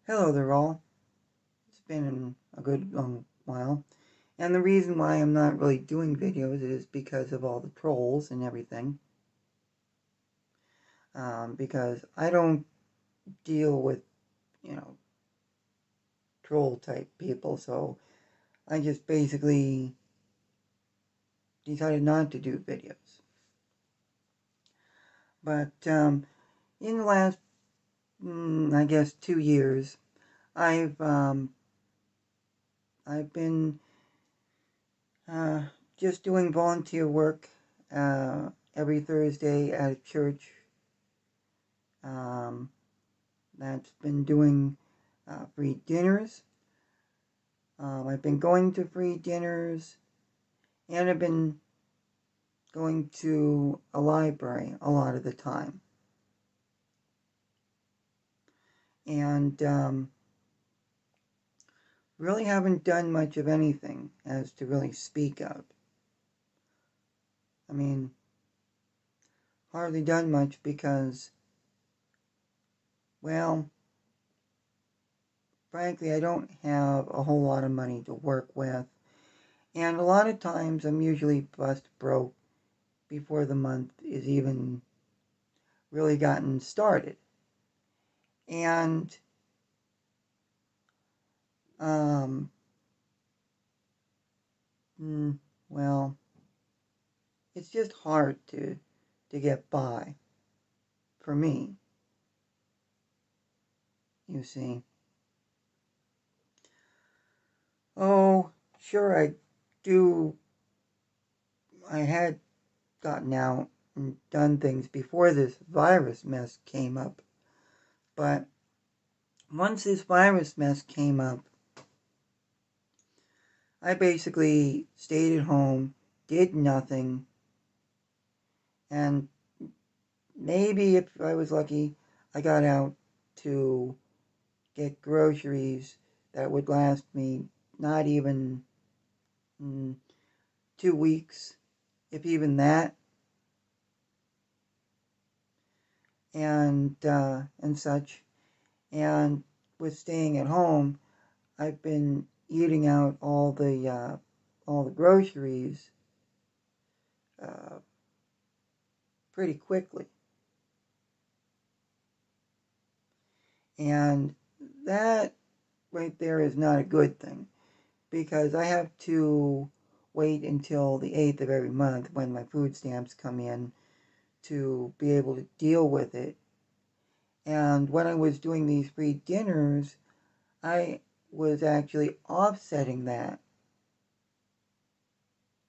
Hello there all. It's been a good long while. And the reason why I'm not really doing videos is because of all the trolls and everything. Because I don't deal with, you know, troll type people, so I just basically decided not to do videos. But in the last, I guess, 2 years, I've I've been uh, just doing volunteer work every Thursday at a church um, that's been doing free dinners. I've been going to free dinners, and I've been going to a library a lot of the time. And really haven't done much of anything as to really speak of. I mean, hardly done much because, well, frankly, I don't have a whole lot of money to work with. And a lot of times I'm usually bust broke before the month is even really gotten started. And um, mm, well, it's just hard to get by for me, you see. Oh, sure, do. I had gotten out and done things before this virus mess came up. But once this virus mess came up, I basically stayed at home, did nothing, and maybe if I was lucky, I got out to get groceries that would last me not even 2 weeks, if even that, and such. And with staying at home, I've been eating out all the groceries uh, pretty quickly, and that right there is not a good thing because I have to wait until the 8th of every month when my food stamps come in to be able to deal with it. And when I was doing these free dinners, I was actually offsetting that,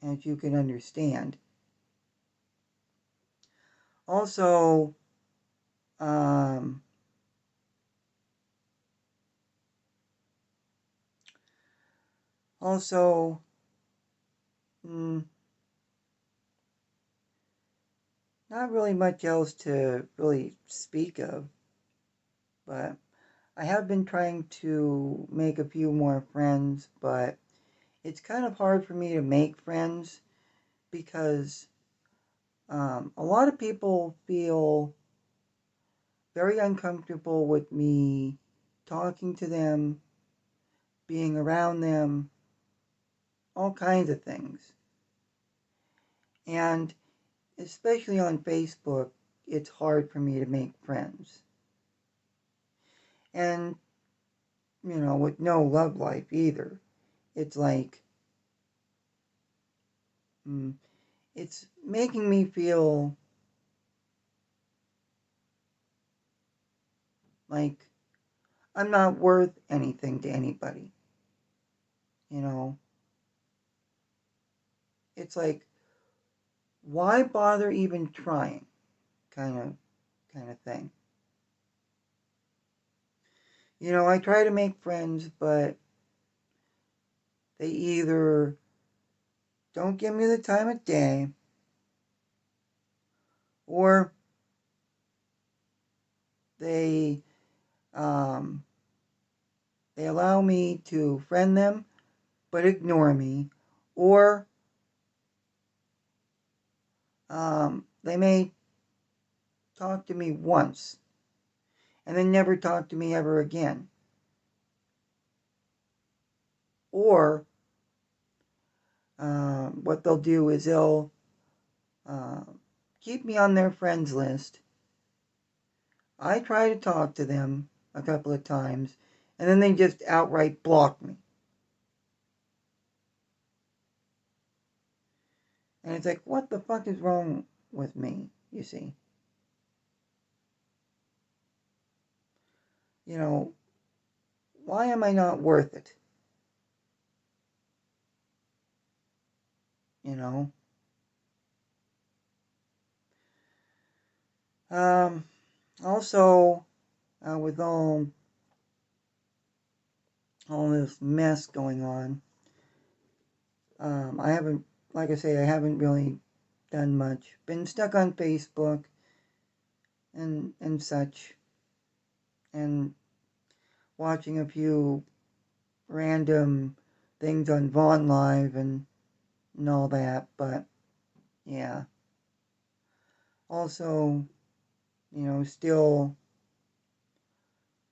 as you can understand. Also, um, also, mm, not really much else to really speak of, but I have been trying to make a few more friends, but it's kind of hard for me to make friends because a lot of people feel very uncomfortable with me talking to them, being around them, all kinds of things. And especially on Facebook, it's hard for me to make friends. And, with no love life either. It's like, mm, it's making me feel like I'm not worth anything to anybody. You know, it's like, why bother even trying? Kind of, kind of thing. I try to make friends, but they either don't give me the time of day, or they um, they allow me to friend them, but ignore me, or they may talk to me once and then never talk to me ever again. Or what they'll do is they'll keep me on their friends list. I try to talk to them a couple of times, and then they just outright block me. And it's like, what the fuck is wrong with me, you see? You know, why am I not worth it? You know? Also, with all this mess going on, I haven't, like I say, I haven't really done much. Been stuck on Facebook and such, and watching a few random things on Vaughn Live and all that, but yeah. Also, still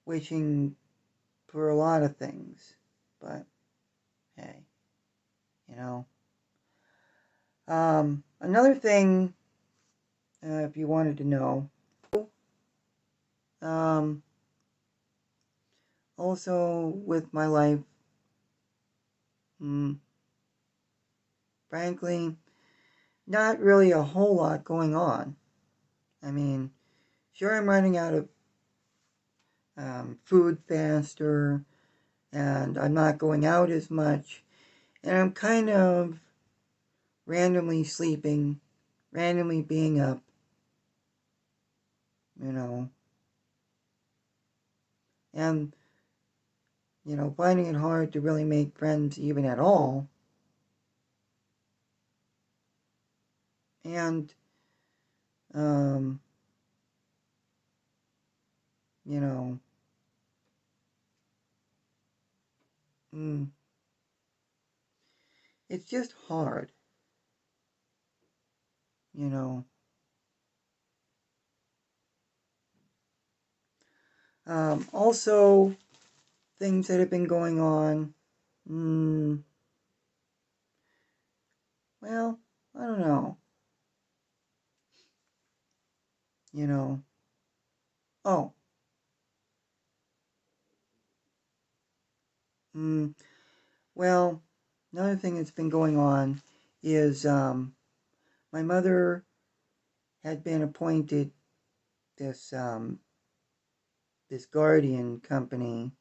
wishing for a lot of things, but hey, you know. Another thing, if you wanted to know, um, also with my life, frankly, not really a whole lot going on. I mean, sure, I'm running out of food faster, and I'm not going out as much, and I'm kind of randomly sleeping, randomly being up, you know, and, finding it hard to really make friends even at all. And, um, you know, mm, it's just hard, you know. Also, things that have been going on, well, I don't know, you know. Oh, well, another thing that's been going on is my mother had been appointed this this guardian company,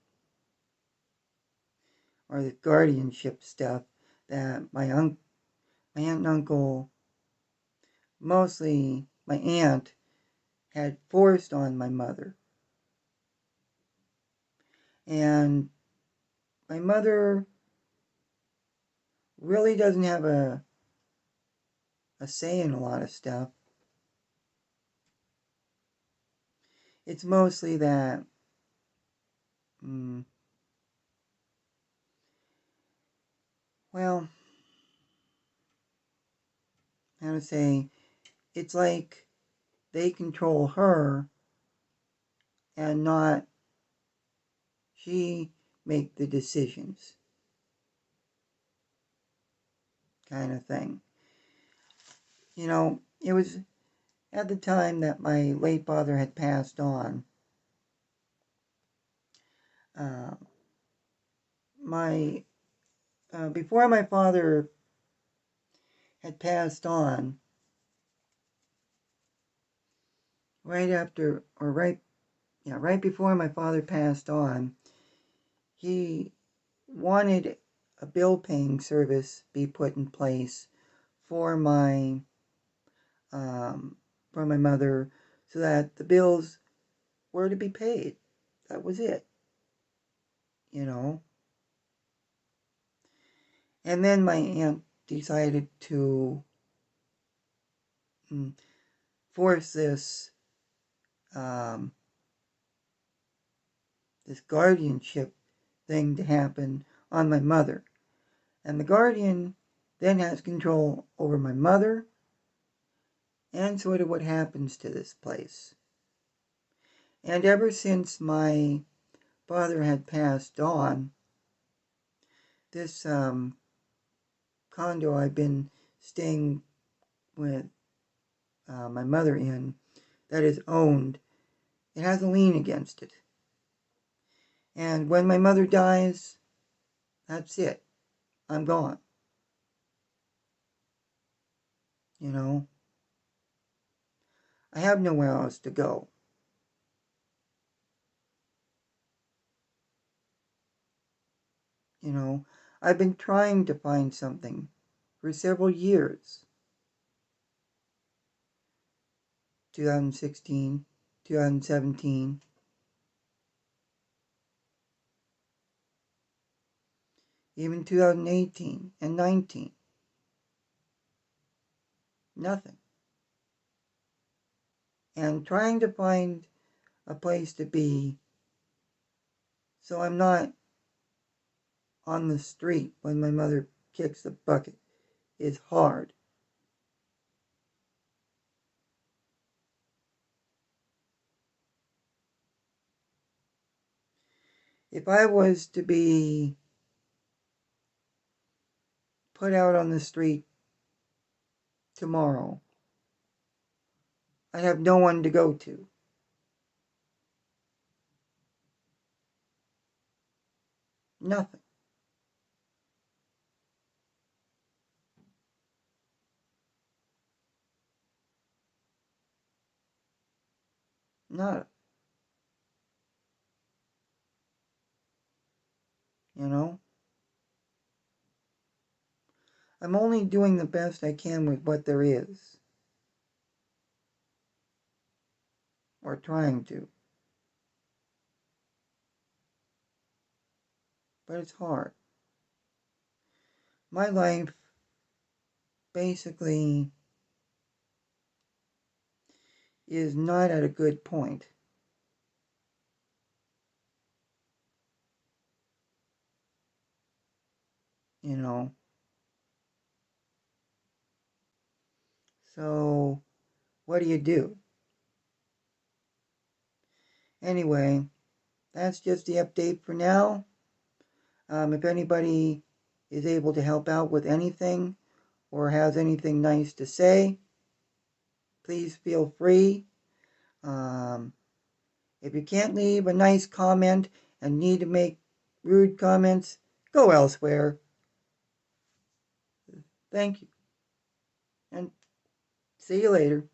or the guardianship stuff that my aunt and uncle, mostly my aunt, had forced on my mother. And my mother really doesn't have a say in a lot of stuff. It's mostly that, well, how to say, it's like they control her and not she make the decisions, kind of thing. It was at the time that my late father had passed on. Uh, my Before my father had passed on, right after, or right before my father passed on, he wanted a bill paying service be put in place for my for my mother, so that the bills were to be paid. That was it, you know. And then my aunt decided to force um, this guardianship thing to happen on my mother. And the guardian then has control over my mother and sort of what happens to this place. And ever since my father had passed on, this condo I've been staying with my mother in, that is owned, it has a lien against it. And when my mother dies, that's it. I'm gone. You know, I have nowhere else to go. You know, I've been trying to find something for several years. 2016, 2017, even 2018 and 19. Nothing. And trying to find a place to be so I'm not on the street when my mother kicks the bucket is hard. If I was to be put out on the street tomorrow, I'd have no one to go to. Nothing. Nada. You know? I'm only doing the best I can with what there is. Or trying to. But it's hard. My life basically is not at a good point. You know? So, what do you do? Anyway, that's just the update for now. If anybody is able to help out with anything or has anything nice to say, please feel free. If you can't leave a nice comment and need to make rude comments, go elsewhere. Thank you, and see you later.